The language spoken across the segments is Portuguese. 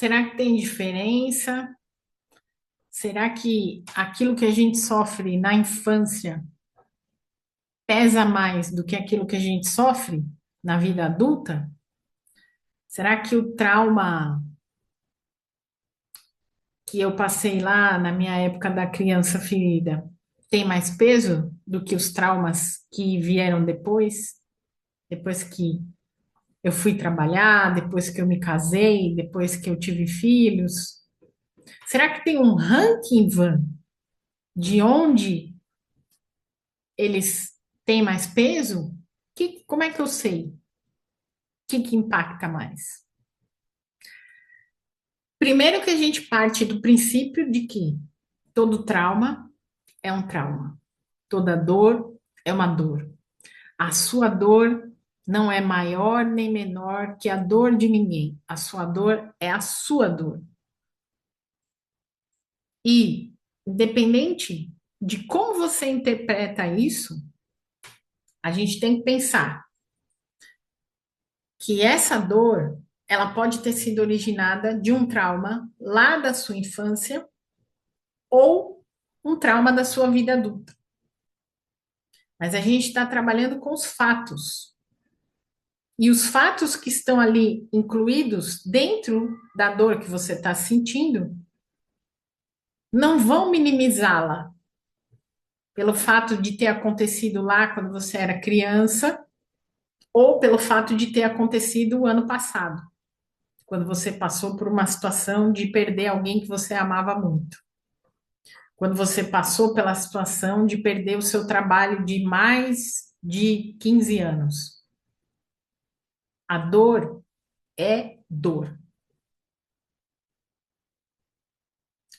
Será que tem diferença? Será que aquilo que a gente sofre na infância pesa mais do que aquilo que a gente sofre na vida adulta? Será que o trauma que eu passei lá na minha época da criança ferida tem mais peso do que os traumas que vieram depois que eu fui trabalhar, depois que eu me casei, depois que eu tive filhos? Será que tem um ranking, Van, de onde eles têm mais peso? Como é que eu sei? Que impacta mais? Primeiro que a gente parte do princípio de que todo trauma é um trauma, toda dor é uma dor. A sua dor não é maior nem menor que a dor de ninguém. A sua dor é a sua dor. E, independente de como você interpreta isso, a gente tem que pensar que essa dor, ela pode ter sido originada de um trauma lá da sua infância ou um trauma da sua vida adulta. Mas a gente está trabalhando com os fatos. E os fatos que estão ali incluídos dentro da dor que você está sentindo não vão minimizá-la pelo fato de ter acontecido lá quando você era criança ou pelo fato de ter acontecido o ano passado, quando você passou por uma situação de perder alguém que você amava muito. Quando você passou pela situação de perder o seu trabalho de mais de 15 anos. A dor é dor.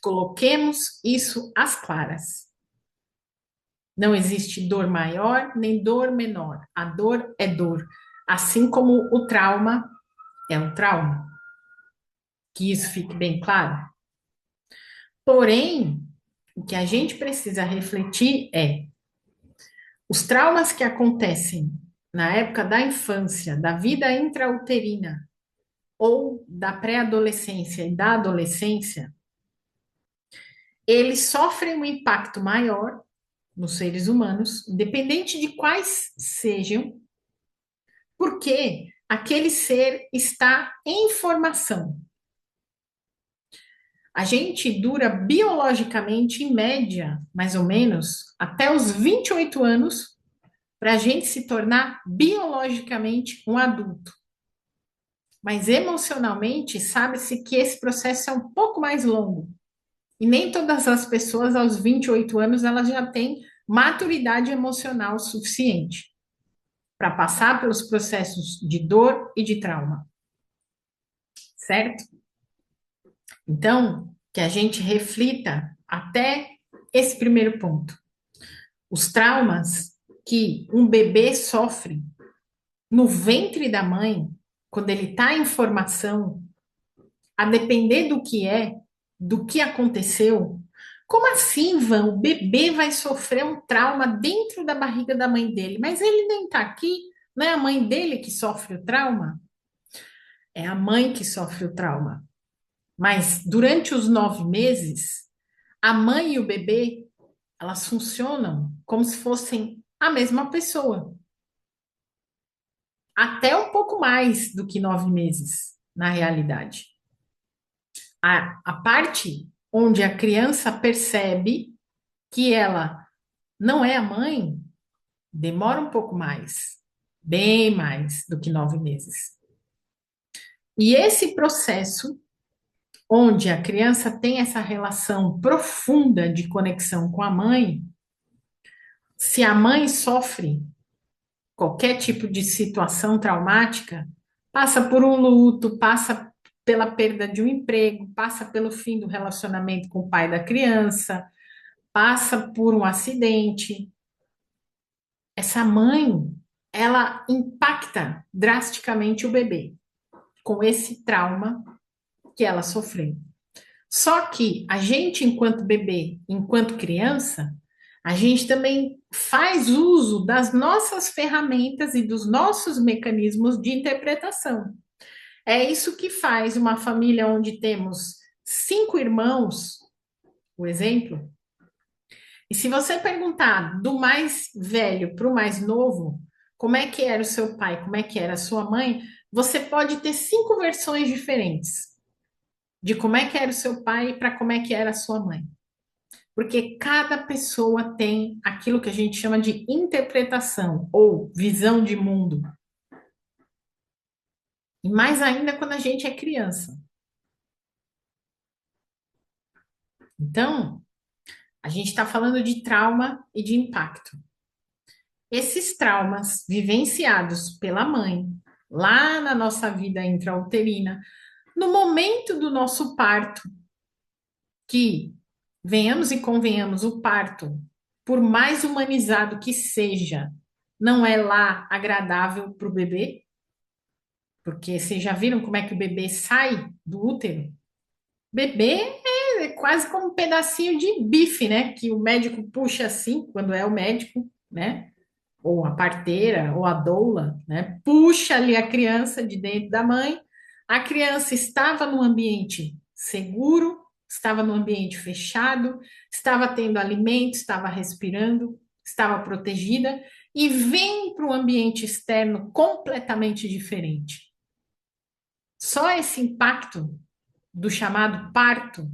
Coloquemos isso às claras. Não existe dor maior nem dor menor. A dor é dor. Assim como o trauma é um trauma. Que isso fique bem claro. Porém, o que a gente precisa refletir é os traumas que acontecem na época da infância, da vida intrauterina ou da pré-adolescência e da adolescência, eles sofrem um impacto maior nos seres humanos, independente de quais sejam, porque aquele ser está em formação. A gente dura biologicamente, em média, mais ou menos, até os 28 anos, para a gente se tornar biologicamente um adulto. Mas emocionalmente, sabe-se que esse processo é um pouco mais longo. E nem todas as pessoas, aos 28 anos, elas já têm maturidade emocional suficiente para passar pelos processos de dor e de trauma, certo? Então, que a gente reflita até esse primeiro ponto. Os traumas que um bebê sofre no ventre da mãe, quando ele está em formação, a depender do que aconteceu. Como assim, Van? O bebê vai sofrer um trauma dentro da barriga da mãe dele, mas ele nem está aqui, não é a mãe dele que sofre o trauma? É a mãe que sofre o trauma. Mas durante os 9 meses, a mãe e o bebê, elas funcionam como se fossem a mesma pessoa. Até um pouco mais do que 9 meses, na realidade. A parte onde a criança percebe que ela não é a mãe, demora um pouco mais, bem mais do que 9 meses. E esse processo, onde a criança tem essa relação profunda de conexão com a mãe, se a mãe sofre qualquer tipo de situação traumática, passa por um luto, passa pela perda de um emprego, passa pelo fim do relacionamento com o pai da criança, passa por um acidente. Essa mãe, ela impacta drasticamente o bebê com esse trauma que ela sofreu. Só que a gente, enquanto bebê, enquanto criança, a gente também faz uso das nossas ferramentas e dos nossos mecanismos de interpretação. É isso que faz uma família onde temos 5 irmãos, por exemplo. E se você perguntar do mais velho para o mais novo, como é que era o seu pai, como é que era a sua mãe, você pode ter 5 versões diferentes de como é que era o seu pai para como é que era a sua mãe. Porque cada pessoa tem aquilo que a gente chama de interpretação ou visão de mundo. E mais ainda quando a gente é criança. Então, a gente está falando de trauma e de impacto. Esses traumas vivenciados pela mãe, lá na nossa vida intrauterina, no momento do nosso parto, que, venhamos e convenhamos, o parto, por mais humanizado que seja, não é lá agradável para o bebê, porque vocês já viram como é que o bebê sai do útero? Bebê é quase como um pedacinho de bife, né? Que o médico puxa assim, quando é o médico, né? Ou a parteira, ou a doula, né? Puxa ali a criança de dentro da mãe. A criança estava no ambiente seguro, estava no ambiente fechado, estava tendo alimento, estava respirando, estava protegida, e vem para o ambiente externo completamente diferente. Só esse impacto do chamado parto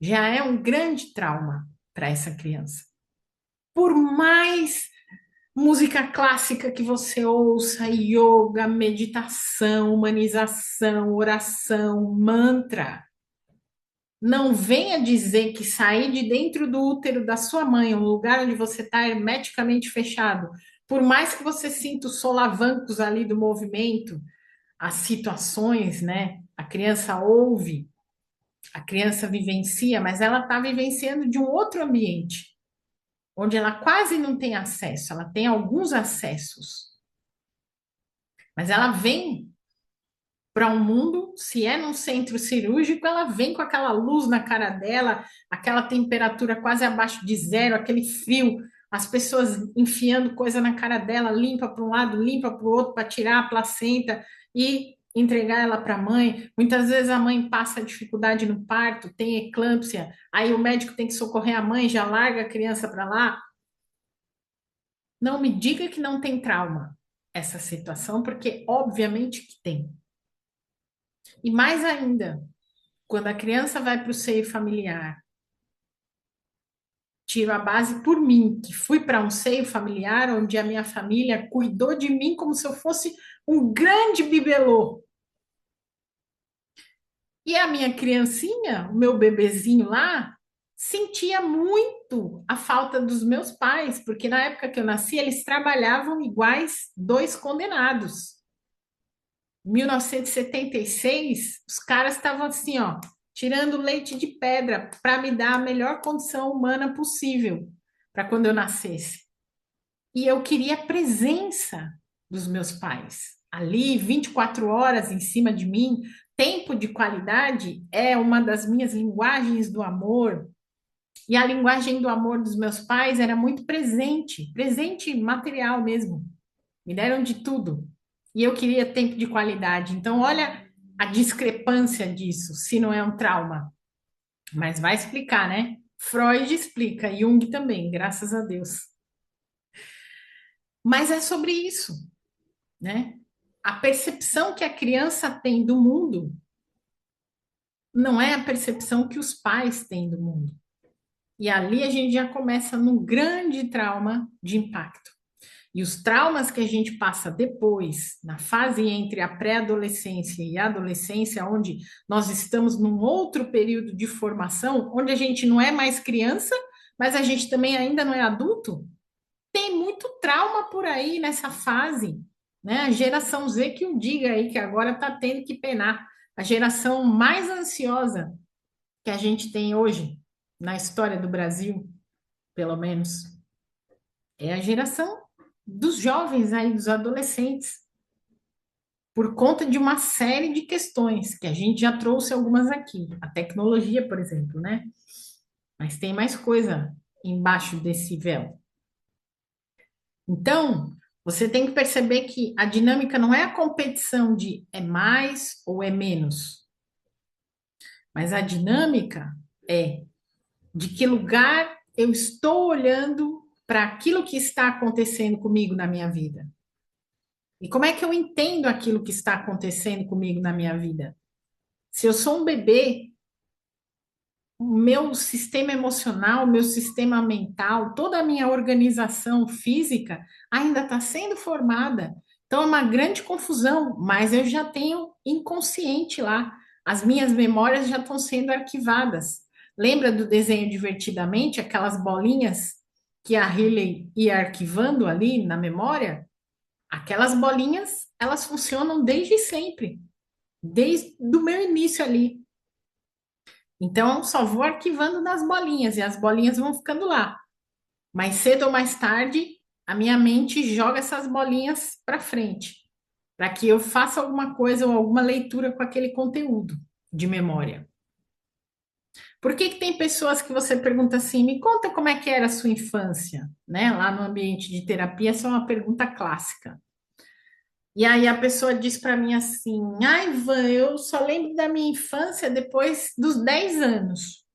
já é um grande trauma para essa criança. Por mais música clássica que você ouça, yoga, meditação, humanização, oração, mantra, não venha dizer que sair de dentro do útero da sua mãe, um lugar onde você está hermeticamente fechado, por mais que você sinta os solavancos ali do movimento, as situações, né? A criança ouve, a criança vivencia, mas ela está vivenciando de um outro ambiente, onde ela quase não tem acesso, ela tem alguns acessos, mas ela vem para um mundo, se é num centro cirúrgico, ela vem com aquela luz na cara dela, aquela temperatura quase abaixo de zero, aquele frio, as pessoas enfiando coisa na cara dela, limpa para um lado, limpa para o outro, para tirar a placenta e entregar ela para a mãe. Muitas vezes a mãe passa dificuldade no parto, tem eclâmpsia, aí o médico tem que socorrer a mãe, já larga a criança para lá. Não me diga que não tem trauma essa situação, porque obviamente que tem. E mais ainda, quando a criança vai para o seio familiar, tiro a base por mim, que fui para um seio familiar onde a minha família cuidou de mim como se eu fosse um grande bibelô. E a minha criancinha, o meu bebezinho lá, sentia muito a falta dos meus pais, porque na época que eu nasci, eles trabalhavam iguais dois condenados. 1976, os caras estavam assim, ó, tirando leite de pedra para me dar a melhor condição humana possível para quando eu nascesse. E eu queria a presença dos meus pais ali, 24 horas em cima de mim. Tempo de qualidade é uma das minhas linguagens do amor. E a linguagem do amor dos meus pais era muito presente, presente material mesmo. Me deram de tudo. E eu queria tempo de qualidade. Então, olha a discrepância disso, se não é um trauma. Mas vai explicar, né? Freud explica, Jung também, graças a Deus. Mas é sobre isso, né? A percepção que a criança tem do mundo não é a percepção que os pais têm do mundo. E ali a gente já começa num grande trauma de impacto. E os traumas que a gente passa depois, na fase entre a pré-adolescência e a adolescência, onde nós estamos num outro período de formação, onde a gente não é mais criança, mas a gente também ainda não é adulto, tem muito trauma por aí nessa fase, né? A geração Z que o diga aí, que agora está tendo que penar. A geração mais ansiosa que a gente tem hoje, na história do Brasil, pelo menos, é a geração dos jovens aí, dos adolescentes, por conta de uma série de questões que a gente já trouxe algumas aqui. A tecnologia, por exemplo, né? Mas tem mais coisa embaixo desse véu. Então, Você tem que perceber que a dinâmica não é a competição de é mais ou é menos, mas a dinâmica é de que lugar eu estou olhando para aquilo que está acontecendo comigo na minha vida. E como é que eu entendo aquilo que está acontecendo comigo na minha vida? Se eu sou um bebê, o meu sistema emocional, o meu sistema mental, toda a minha organização física ainda está sendo formada. Então é uma grande confusão, mas eu já tenho inconsciente lá. As minhas memórias já estão sendo arquivadas. Lembra do desenho Divertidamente, aquelas bolinhas que a Riley ia arquivando ali na memória? Aquelas bolinhas, elas funcionam desde sempre, desde o meu início ali. Então, só vou arquivando nas bolinhas e as bolinhas vão ficando lá. Mais cedo ou mais tarde, a minha mente joga essas bolinhas para frente, para que eu faça alguma coisa ou alguma leitura com aquele conteúdo de memória. Por que que tem pessoas que você pergunta assim, me conta como é que era a sua infância, né? Lá no ambiente de terapia, essa é uma pergunta clássica. E aí a pessoa diz para mim assim: ai, Ivan, eu só lembro da minha infância depois dos 10 anos.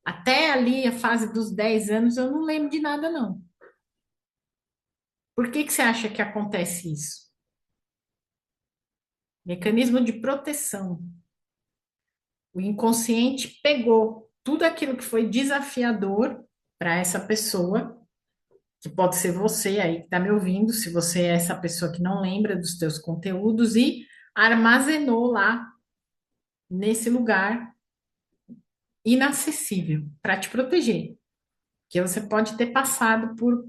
Até ali, a fase dos 10 anos, eu não lembro de nada, não. Por que que você acha que acontece isso? Mecanismo de proteção. O inconsciente pegou tudo aquilo que foi desafiador para essa pessoa, que pode ser você aí que está me ouvindo, se você é essa pessoa que não lembra dos teus conteúdos, e armazenou lá nesse lugar inacessível para te proteger. Que você pode ter passado por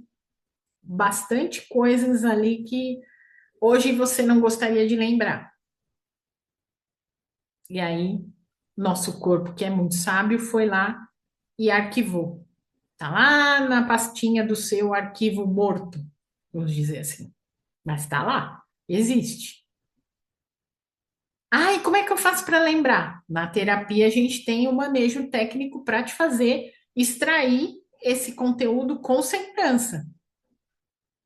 bastante coisas ali que hoje você não gostaria de lembrar. E aí, nosso corpo, que é muito sábio, foi lá e arquivou. Tá lá na pastinha do seu arquivo morto, vamos dizer assim. Mas tá lá, existe. Ah, e como é que eu faço para lembrar? Na terapia, a gente tem o manejo técnico para te fazer extrair esse conteúdo com segurança,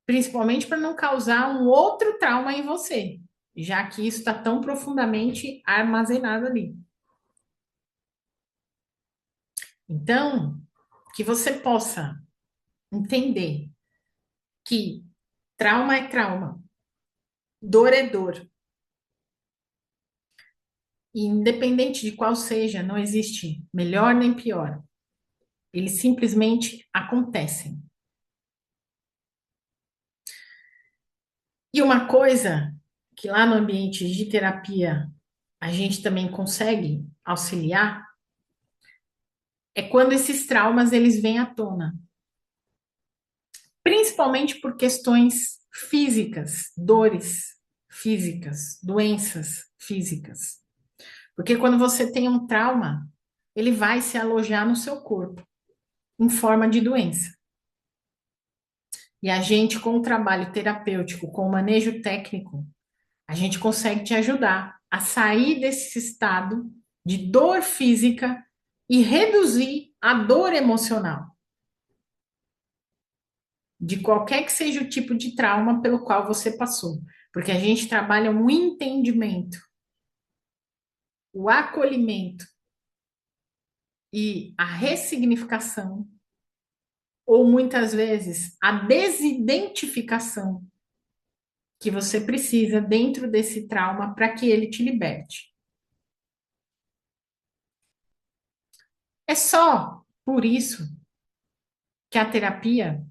principalmente para não causar um outro trauma em você, já que isso está tão profundamente armazenado ali. Então, que você possa entender que trauma é trauma, dor é dor. E independente de qual seja, não existe melhor nem pior. Eles simplesmente acontecem. E uma coisa que lá no ambiente de terapia a gente também consegue auxiliar é quando esses traumas eles vêm à tona, principalmente por questões físicas, dores físicas, doenças físicas. Porque quando você tem um trauma, ele vai se alojar no seu corpo em forma de doença. E a gente, com o trabalho terapêutico, com o manejo técnico, a gente consegue te ajudar a sair desse estado de dor física e reduzir a dor emocional, de qualquer que seja o tipo de trauma pelo qual você passou. Porque a gente trabalha um entendimento, o acolhimento e a ressignificação, ou muitas vezes a desidentificação que você precisa dentro desse trauma para que ele te liberte. É só por isso que a terapia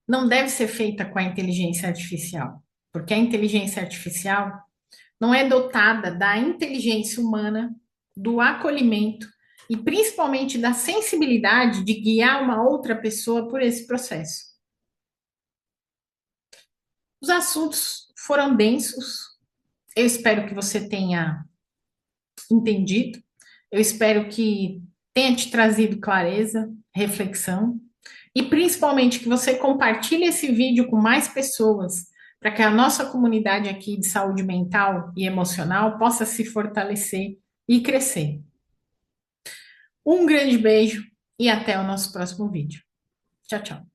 não deve ser feita com a inteligência artificial, porque a inteligência artificial não é dotada da inteligência humana, do acolhimento e principalmente da sensibilidade de guiar uma outra pessoa por esse processo. Os assuntos foram densos. Eu espero que você tenha entendido. Eu espero que tenha te trazido clareza, reflexão e principalmente que você compartilhe esse vídeo com mais pessoas para que a nossa comunidade aqui de saúde mental e emocional possa se fortalecer e crescer. Um grande beijo e até o nosso próximo vídeo. Tchau, tchau.